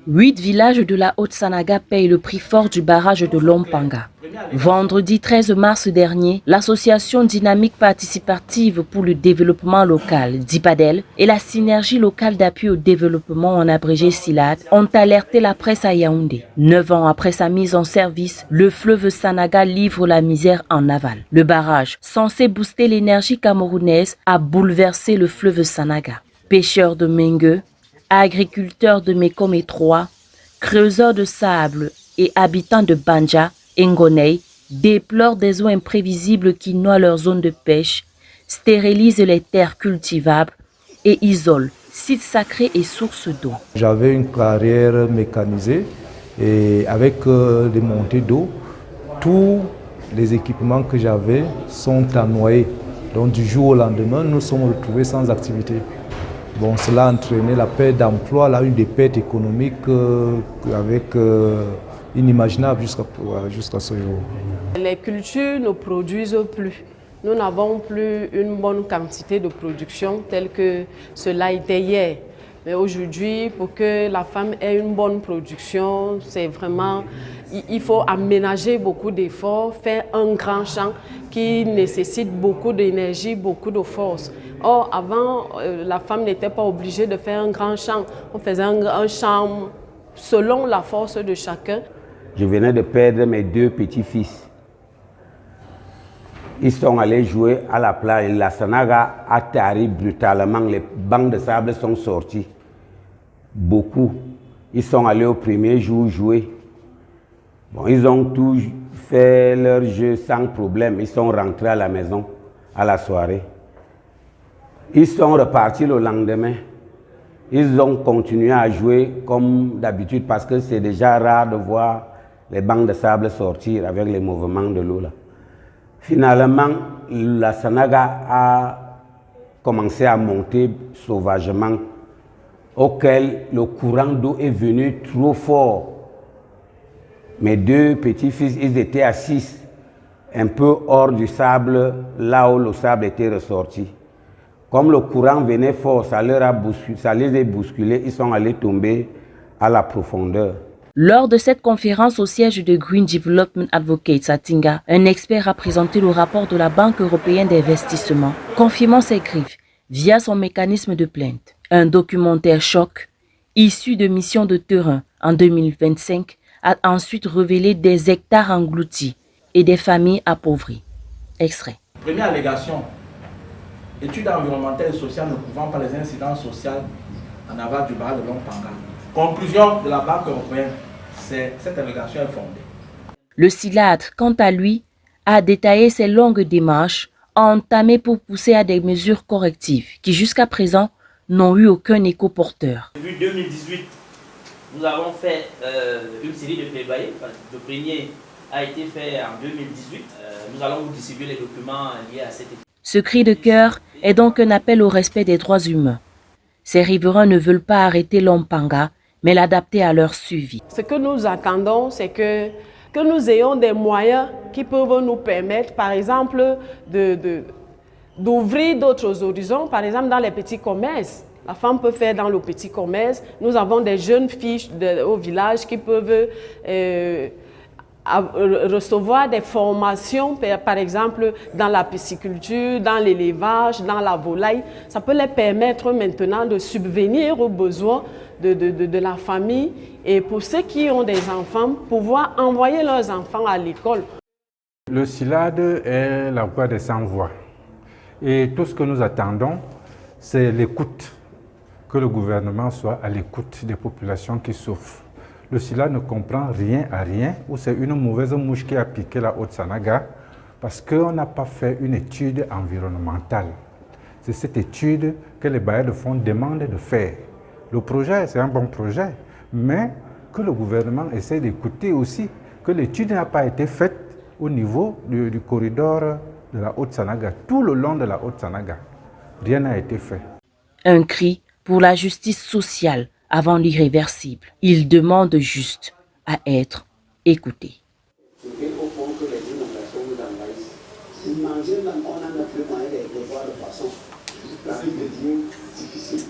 8 villages de la Haute-Sanaga payent le prix fort du barrage de Lompanga. Vendredi 13 mars dernier, l'association dynamique participative pour le développement local, DIPADEL, et la synergie locale d'appui au développement en abrégé SILAD ont alerté la presse à Yaoundé. 9 ans après sa mise en service, le fleuve Sanaga livre la misère en aval. Le barrage, censé booster l'énergie camerounaise, a bouleversé le fleuve Sanaga. Pêcheurs de Mengue, agriculteurs de Mékom 3, creuseurs de sable et habitants de Banja, Ngonei, déplorent des eaux imprévisibles qui noient leurs zones de pêche, stérilisent les terres cultivables et isolent sites sacrés et sources d'eau. J'avais une carrière mécanisée et avec des montées d'eau, tous les équipements que j'avais sont noyés. Donc du jour au lendemain, nous sommes retrouvés sans activité. Bon, cela a entraîné la perte d'emploi, là, une des pertes économiques inimaginable jusqu'à ce jour. Les cultures ne produisent plus. Nous n'avons plus une bonne quantité de production telle que cela était hier. Mais aujourd'hui, pour que la femme ait une bonne production, c'est vraiment, il faut aménager beaucoup d'efforts, faire un grand champ qui nécessite beaucoup d'énergie, beaucoup de force. Or, avant, la femme n'était pas obligée de faire un grand champ. On faisait un champ selon la force de chacun. Je venais de perdre mes 2 petits-fils. Ils sont allés jouer à la plage. La Sanaga a tari brutalement. Les bancs de sable sont sortis. Beaucoup. Ils sont allés au premier jour jouer. Bon, ils ont tous fait leur jeu sans problème. Ils sont rentrés à la maison à la soirée. Ils sont repartis le lendemain. Ils ont continué à jouer comme d'habitude parce que c'est déjà rare de voir les bancs de sable sortir avec les mouvements de l'eau là. Finalement, la Sanaga a commencé à monter sauvagement, auquel le courant d'eau est venu trop fort. Mes 2 petits-fils, ils étaient à 6, un peu hors du sable, là où le sable était ressorti. Comme le courant venait fort, ça les a bousculés, ils sont allés tomber à la profondeur. Lors de cette conférence au siège de Green Development Advocates à Tinga, un expert a présenté le rapport de la Banque européenne d'investissement, confirmant ses griefs via son mécanisme de plainte. Un documentaire choc, issu de missions de terrain en 2025, a ensuite révélé des hectares engloutis et des familles appauvries. Extrait. Première allégation. Études environnementales et sociales ne couvrant pas les incidences sociales en aval du barrage de Lompanga. Conclusion de la Banque européenne, cette allégation est fondée. Le SILAD, quant à lui, a détaillé ses longues démarches entamées pour pousser à des mesures correctives qui jusqu'à présent n'ont eu aucun écho porteur. Depuis 2018, nous avons fait une série de plaidoyers. Le premier a été fait en 2018. Nous allons vous distribuer les documents liés à cette étude. Ce cri de cœur est donc un appel au respect des droits humains. Ces riverains ne veulent pas arrêter Lompanga, mais l'adapter à leur suivi. Ce que nous attendons, c'est que nous ayons des moyens qui peuvent nous permettre, par exemple, d'ouvrir d'autres horizons, par exemple dans les petits commerces. La femme peut faire dans le petit commerce. Nous avons des jeunes filles au village qui peuvent recevoir des formations, par exemple dans la pisciculture, dans l'élevage, dans la volaille. Ça peut les permettre maintenant de subvenir aux besoins de la famille et pour ceux qui ont des enfants, pouvoir envoyer leurs enfants à l'école. Le SILAD est la voix des sans-voix et tout ce que nous attendons, c'est l'écoute, que le gouvernement soit à l'écoute des populations qui souffrent. Le SILAD ne comprend rien à rien, ou c'est une mauvaise mouche qui a piqué la Haute-Sanaga parce qu'on n'a pas fait une étude environnementale. C'est cette étude que les bailleurs de fonds demandent de faire. Le projet, c'est un bon projet, mais que le gouvernement essaie d'écouter aussi que l'étude n'a pas été faite au niveau du corridor de la Haute-Sanaga, tout le long de la Haute-Sanaga. Rien n'a été fait. Un cri pour la justice sociale avant l'irréversible. Il demande juste à être écouté. Manger, on a plus moyen de voir de façon difficile.